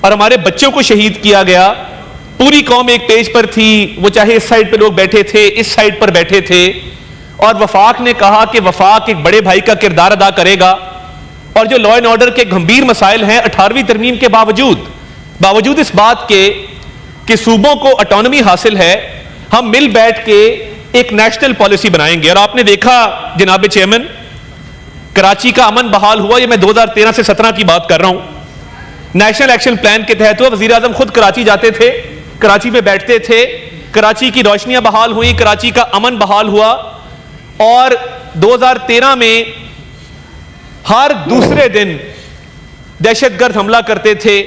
اور ہمارے بچوں کو شہید کیا گیا. پوری قوم ایک پیج پر تھی, وہ چاہے اس سائڈ پہ لوگ بیٹھے تھے, اس سائڈ پر بیٹھے تھے, اور وفاق نے کہا کہ وفاق ایک بڑے بھائی کا کردار ادا کرے گا. اور جو لا اینڈ آرڈر کے گھمبیر مسائل ہیں 18ویں ترمیم کے باوجود اس بات کے کہ صوبوں کو اٹانومی حاصل ہے, ہم مل بیٹھ کے ایک نیشنل پالیسی بنائیں گے. اور آپ نے دیکھا جناب چیئرمین, کراچی کا امن بحال ہوا, یہ میں 2013 سے 17 کی بات کر رہا ہوں. نیشنل ایکشن پلان کے تحت ہوا, وزیر اعظم خود کراچی جاتے تھے, کراچی میں بیٹھتے تھے, کراچی کی روشنیاں بحال ہوئیں, کراچی کا امن بحال ہوا. اور 2013 میں ہر دوسرے دن دہشت گرد حملہ کرتے تھے,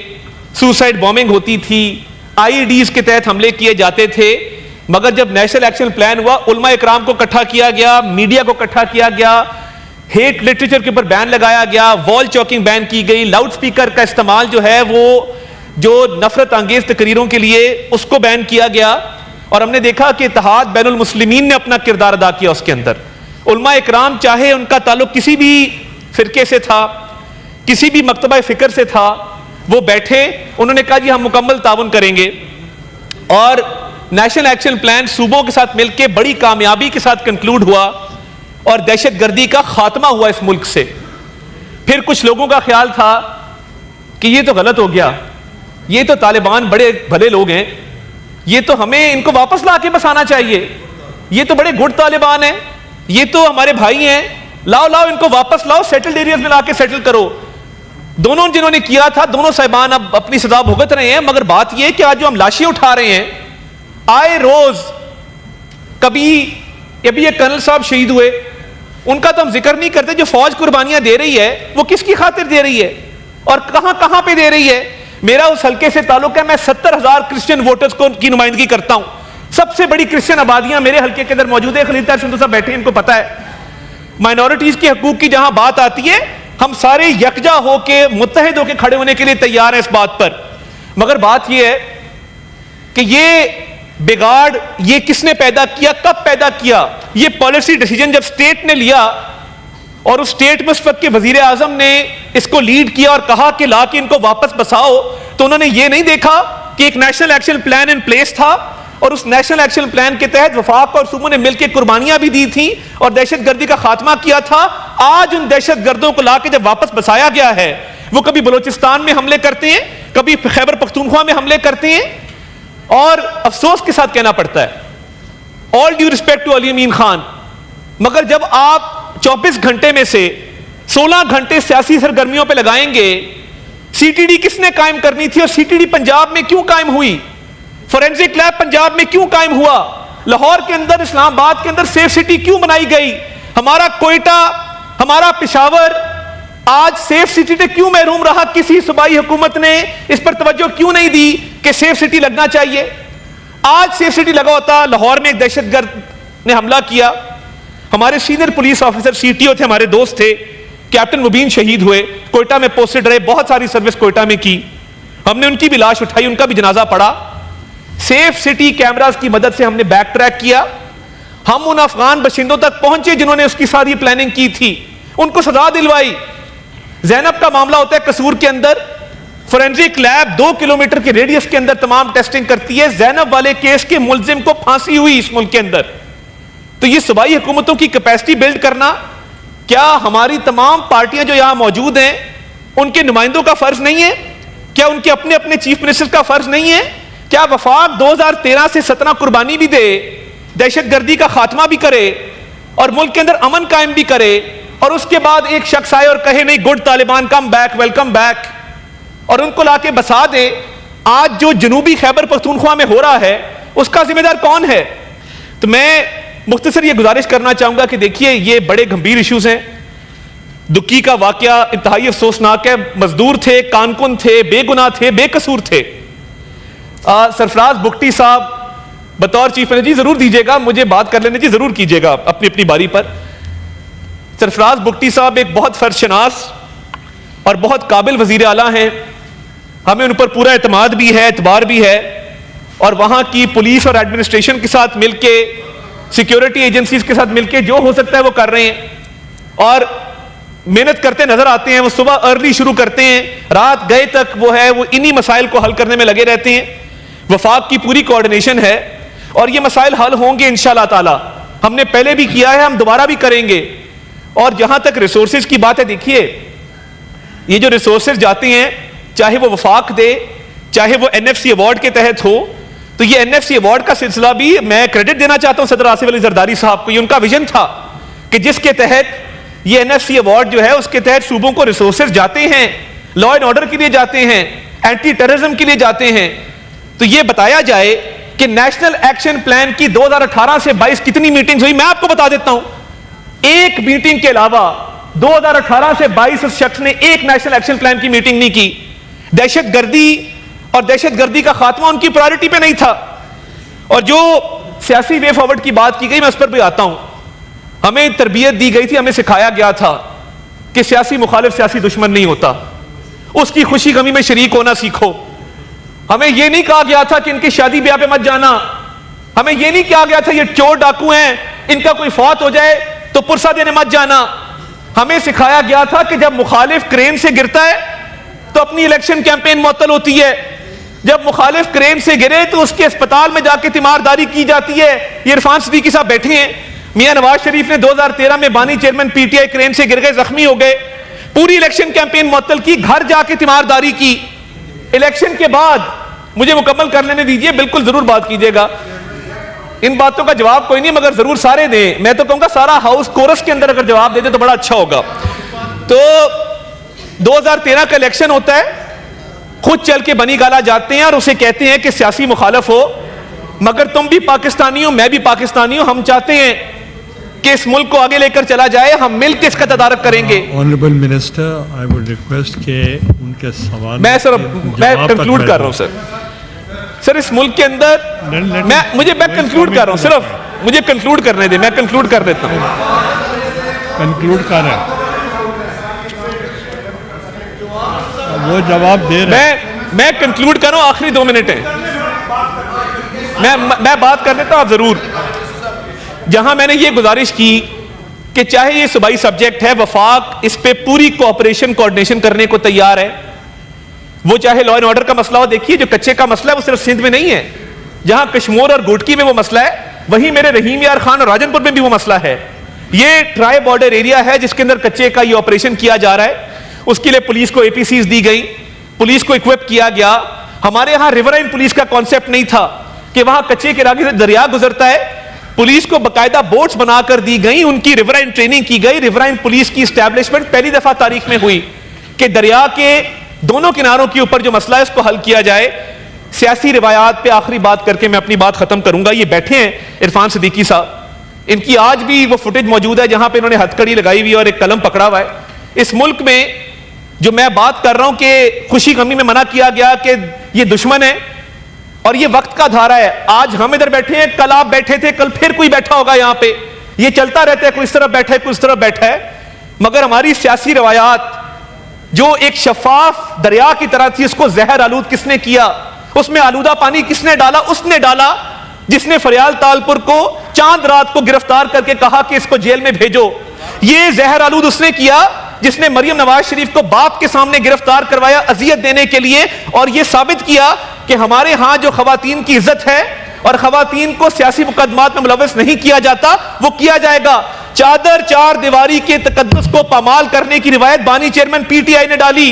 سوسائڈ بومنگ ہوتی تھی, آئی ڈیز کے تحت حملے کیے جاتے تھے. مگر جب نیشنل ایکشن پلان ہوا, علماء اکرام کو اکٹھا کیا گیا, میڈیا کو اکٹھا کیا گیا, ہیٹ لٹریچر کے اوپر بین لگایا گیا, وال چاکنگ بین کی گئی, لاؤڈ سپیکر کا استعمال جو ہے وہ جو نفرت انگیز تقریروں کے لیے اس کو بین کیا گیا. اور ہم نے دیکھا کہ اتحاد بین المسلمین نے اپنا کردار ادا کیا اس کے اندر. علماء اکرام چاہے ان کا تعلق کسی بھی فرقے سے تھا, کسی بھی مکتبہ فکر سے تھا, وہ بیٹھے, انہوں نے کہا جی ہم مکمل تعاون کریں گے. اور نیشنل ایکشن پلان صوبوں کے ساتھ مل کے بڑی کامیابی کے ساتھ کنکلوڈ ہوا, اور دہشت گردی کا خاتمہ ہوا اس ملک سے. پھر کچھ لوگوں کا خیال تھا کہ یہ تو غلط ہو گیا, یہ تو طالبان بڑے بھلے لوگ ہیں, یہ تو ہمیں ان کو واپس لا کے بسانا چاہیے, یہ تو بڑے گڈ طالبان ہیں, یہ تو ہمارے بھائی ہیں, لاؤ ان کو واپس لاؤ, سیٹلڈ ایریاز میں لا کے سیٹل کرو. دونوں جنہوں نے کیا تھا, دونوں صاحبان اب اپنی سزا بھگت رہے ہیں. مگر بات یہ کہ آج جو ہم لاشیں اٹھا رہے ہیں, آئے روز کبھی ابھی یہ کرنل صاحب شہید ہوئے, ان کا تو ہم ذکر نہیں کرتے. جو فوج قربانیاں دے رہی ہے وہ کس کی خاطر دے رہی ہے اور کہاں پہ دے رہی ہے؟ میرا اس حلقے سے تعلق ہے, میں 70,000 کرسچن ووٹرز کی نمائندگی کرتا ہوں. سب سے بڑی کرسچن آبادیاں میرے حلقے کے اندر موجود ہے. خلیل طاہر سندھو صاحب بیٹھے ہیں, ان کو پتا ہے. مائنورٹیز کے حقوق کی جہاں بات آتی ہے, ہم سارے یکجا ہو کے متحد ہو کے کھڑے ہونے کے لیے تیار ہیں اس بات پر. مگر بات یہ ہے کہ یہ بگاڑ یہ کس نے پیدا کیا, کب پیدا کیا؟ یہ پالیسی ڈیسیجن جب سٹیٹ نے لیا, اور اس سٹیٹ میں اس وقت کے وزیر اعظم نے اس کو لیڈ کیا اور کہا کہ لا کے ان کو واپس بساؤ, تو انہوں نے یہ نہیں دیکھا کہ ایک national action plan in place تھا, اور اس نیشنل ایکشن پلان کے تحت وفاق اور صوبوں نے مل کے قربانیاں بھی دی تھیں اور دہشت گردی کا خاتمہ کیا تھا. آج ان دہشت گردوں کو لا کے جب واپس بسایا گیا ہے, وہ کبھی بلوچستان میں حملے کرتے ہیں, کبھی خیبر پختونخوا میں حملے کرتے ہیں. اور افسوس کے ساتھ کہنا پڑتا ہے, آل ڈیو ریسپیکٹ ٹو علی امین خان, مگر جب آپ 24 گھنٹے میں سے 16 گھنٹے سیاسی سرگرمیوں پہ لگائیں گے, سی ٹی ڈی کس نے قائم کرنی تھی, اور سی ٹی ڈی پنجاب میں کیوں قائم ہوئی, فورینسک لیب پنجاب میں کیوں قائم ہوا, لاہور کے اندر, اسلام آباد کے اندر سیف سٹی کیوں بنائی گئی, ہمارا کوئٹہ, ہمارا پشاور آج سیف سٹی سے کیوں محروم رہا, کسی صوبائی حکومت نے اس پر توجہ کیوں نہیں دی کہ سیف سٹی لگنا چاہیے. آج سیف سٹی لگا ہوتا, لاہور میں ایک دہشت گرد نے حملہ کیا, ہمارے senior police officer C T O تھے, ہمارے دوست تھے, کیپٹن مبین شہید ہوئے, کوئٹہ میں پوسٹڈ رہے, بہت ساری سروس کوئٹہ میں کی, ہم نے ان کی بھی لاش اٹھائی, ان کا بھی جنازہ پڑا. سیف سٹی کیمراز کی مدد سے ہم نے بیک ٹریک کیا, ہم ان افغان باشندوں تک پہنچے جنہوں نے اس کی ساری پلاننگ کی تھی, ان کو سزا دلوائی. زینب کا معاملہ ہوتا ہے قصور کے اندر, فورینسک لیب 2 کلومیٹر کے ریڈیس کے اندر تمام ٹیسٹنگ کرتی ہے, زینب والے کیس کے ملزم کو پھانسی ہوئی اس ملک کے اندر. تو یہ صوبائی حکومتوں کی کیپیسٹی بلڈ کرنا, کیا ہماری تمام پارٹیاں جو یہاں موجود ہیں ان کے نمائندوں کا فرض نہیں ہے؟ کیا ان کے اپنے اپنے چیف منسٹر کا فرض نہیں ہے؟ کیا وفاق 2013 سے 17 قربانی بھی دے, دہشت گردی کا خاتمہ بھی کرے, اور ملک کے اندر امن قائم بھی کرے, اور اس کے بعد ایک شخص آئے اور کہے نہیں good Taliban come back, welcome back, اور ان کو لا کے بسا دے؟ آج جو جنوبی خیبر پختونخوا میں ہو رہا ہے اس کا ذمہ دار کون ہے؟ تو میں مختصر یہ گزارش کرنا چاہوں گا کہ دیکھیے یہ بڑے گھمبیر ایشوز ہیں. دکی کا واقعہ انتہائی افسوسناک ہے, مزدور تھے, کانکن تھے, بے گناہ تھے, بے قصور تھے. سرفراز بگٹی صاحب بطور چیف منسٹر, جی ضرور دیجیے گا, مجھے بات کر لینے جی, ضرور کیجیے گا اپنی اپنی باری پر. سرفراز بگٹی صاحب ایک بہت فرض شناس اور بہت قابل وزیر اعلیٰ ہیں, ہمیں ان پر پورا اعتماد بھی ہے, اعتبار بھی ہے, اور وہاں کی پولیس اور ایڈمنسٹریشن کے ساتھ مل کے, سیکیورٹی ایجنسیز کے ساتھ مل کے جو ہو سکتا ہے وہ کر رہے ہیں. اور محنت کرتے نظر آتے ہیں. وہ صبح ارلی شروع کرتے ہیں, رات گئے تک وہ ہے وہ انہی مسائل کو حل کرنے میں لگے رہتے ہیں. وفاق کی پوری کوارڈینیشن ہے اور یہ مسائل حل ہوں گے انشاءاللہ تعالی. ہم نے پہلے بھی کیا ہے, ہم دوبارہ بھی کریں گے. اور جہاں تک ریسورسز کی بات ہے, دیکھیے یہ جو ریسورسز جاتے ہیں, چاہے وہ وفاق دے چاہے وہ این ایف سی ایوارڈ کے تحت ہو, تو یہ این ایف سی ایوارڈ کا سلسلہ بھی میں کریڈٹ دینا چاہتا ہوں صدر آصف علی زرداری صاحب کو. یہ ان کا ویژن تھا کہ جس کے تحت یہ این ایف سی ایوارڈ جو ہے اس کے تحت صوبوں کو ریسورسز جاتے ہیں, لا اینڈ آرڈر کے لیے جاتے ہیں, اینٹی ٹیررزم کے لیے جاتے ہیں. تو یہ بتایا جائے کہ نیشنل ایکشن پلان کی 2018 سے 22 کتنی میٹنگز ہوئی, میں آپ کو بتا دیتا ہوں. ایک میٹنگ کے علاوہ 2018 سے 22 اس شخص نے ایک نیشنل ایکشن پلان کی میٹنگ نہیں کی. دہشت گردی اور دہشت گردی کا خاتمہ ان کی پرائیورٹی پہ نہیں تھا. اور جو سیاسی وے فارورڈ کی بات کی گئی, میں اس پر بھی آتا ہوں. ہمیں تربیت دی گئی تھی, ہمیں سکھایا گیا تھا کہ سیاسی مخالف سیاسی دشمن نہیں ہوتا, اس کی خوشی غمی میں شریک ہونا سیکھو. ہمیں یہ نہیں کہا گیا تھا کہ ان کی شادی بیاہ پہ مت جانا. ہمیں یہ نہیں کہا گیا تھا یہ چور ڈاکو ہیں, ان کا کوئی فوت ہو جائے تو پرسہ دینے مت جانا. ہمیں سکھایا گیا تھا کہ جب مخالف کرین سے گرتا ہے تو اپنی الیکشن کیمپین معطل ہوتی ہے. جب مخالف کرین سے گرے تو اس کے اسپتال میں جا کے تیمارداری کی جاتی ہے. یہ عرفان صدیقی صاحب بیٹھے ہیں, میاں نواز شریف نے 2013 میں بانی چیئرمین پی ٹی آئی کرین سے گر گئے, زخمی ہو گئے, پوری الیکشن کیمپین معطل کی, گھر جا کے تیمارداری کی. الیکشن کے بعد مجھے مکمل کر لینے دیجئے, بالکل ضرور بات کیجئے گا. ان باتوں کا جواب کوئی نہیں مگر ضرور سارے دیں. میں تو کہوں گا سارا ہاؤس کورس کے اندر اگر جواب دے دے تو بڑا اچھا ہوگا. تو 2013 کا الیکشن ہوتا ہے, خود چل کے بنی گالا جاتے ہیں اور اسے کہتے ہیں کہ سیاسی مخالف ہو مگر تم بھی پاکستانی ہو, میں بھی پاکستانی ہوں, ہم چاہتے ہیں کہ اس ملک کو آگے لے کر چلا جائے, ہم مل کے اس کا تدارک کریں گے. Honourable minister, I would request کہ ان کے سوال میں کنکلوڈ کر رہا ہوں سر. اس ملک کے اندر میں کنکلوڈ کر رہا ہوں, صرف مجھے کنکلوڈ کرنے دیں, میں کنکلوڈ کر دیتا ہوں. کنکلوڈ کر رہے ہیں, وہ جواب دے رہے ہیں. میں کنکلوڈ کر رہا ہوں, آخری 2 منٹ ہیں, میں بات کر دیتا ہوں. آپ ضرور, جہاں میں نے یہ گزارش کی کہ چاہے یہ صوبائی سبجیکٹ ہے, وفاق اس پہ پوری کوآپریشن کوارڈینیشن کرنے کو تیار ہے. وہ چاہے لا اینڈ آرڈر کا مسئلہ ہو, دیکھیے جو کچے کا مسئلہ ہے وہ صرف سندھ میں نہیں ہے, جہاں کشمور اور گوٹکی میں وہ مسئلہ ہے, وہیں میرے رحیم یار خان اور راجن پور میں بھی وہ مسئلہ ہے. یہ ٹرائی بارڈر ایریا ہے جس کے اندر کچے کا یہ آپریشن کیا جا رہا ہے. اس کے لیے پولیس کو اے پی سیز دی گئی, پولیس کو اکوپ کیا گیا. ہمارے ہاں ریورائن پولیس کا کانسیپٹ نہیں تھا کہ وہاں کچے کے راگی سے دریا گزرتا ہے. پولیس کو باقاعدہ بوٹس بنا کر دی گئی, ان کی ریورائن ٹریننگ کی گئی. ریورائن پولیس کی اسٹیبلشمنٹ پہلی دفعہ تاریخ میں ہوئی کہ دریا کے دونوں کناروں کے اوپر جو مسئلہ ہے اس کو حل کیا جائے. سیاسی روایات پہ آخری بات کر کے میں اپنی بات ختم کروں گا. یہ بیٹھے ہیں عرفان صدیقی صاحب, ان کی آج بھی وہ فوٹیج موجود ہے جہاں پہ انہوں نے ہتھ کڑی لگائی ہوئی اور ایک قلم پکڑا ہوا ہے. اس ملک میں جو میں بات کر رہا ہوں کہ خوشی غمی میں منع کیا گیا کہ یہ دشمن ہے اور یہ وقت کا دھارا ہے. آج ہم ادھر بیٹھے ہیں, کل آپ بیٹھے تھے, کل پھر کوئی بیٹھا ہوگا یہاں پہ. یہ چلتا رہتا ہے, کوئی اس طرف بیٹھا ہے, کوئی اس طرف بیٹھا ہے. مگر ہماری سیاسی روایات جو ایک شفاف دریا کی طرح تھی, اس کو زہر آلود کس نے کیا, اس میں آلودہ پانی کس نے ڈالا, اس نے ڈالا جس نے فریال تالپور کو چاند رات کو گرفتار کر کے کہا کہ اس کو جیل میں بھیجو. یہ زہر آلود اس نے کیا جس نے مریم نواز شریف کو باپ کے سامنے گرفتار کروایا اذیت دینے کے لیے, اور یہ ثابت کیا کہ ہمارے ہاں جو خواتین کی عزت ہے اور خواتین کو سیاسی مقدمات میں ملوث نہیں کیا جاتا, وہ کیا جائے گا. چادر چار دیواری کے تقدس کو پامال کرنے کی روایت بانی چیئرمین پی ٹی آئی نے ڈالی.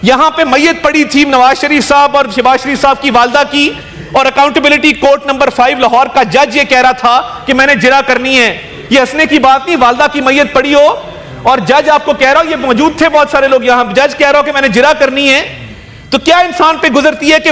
یہاں پہ میت پڑی تھی نواز شریف صاحب اور شہباز شریف صاحب کی والدہ کی, اور اکاؤنٹیبلٹی کورٹ نمبر 5 لاہور کا جج یہ کہہ رہا تھا کہ میں نے جرا کرنی ہے. یہ ہنسنے کی بات نہیں, والدہ کی میت پڑی ہو اور جج آپ کو کہہ رہا ہو, یہ موجود تھے بہت سارے لوگ یہاں, جج کہہ رہا ہو کہ میں نے جرا کرنی ہے, تو کیا انسان پہ گزرتی ہے کہ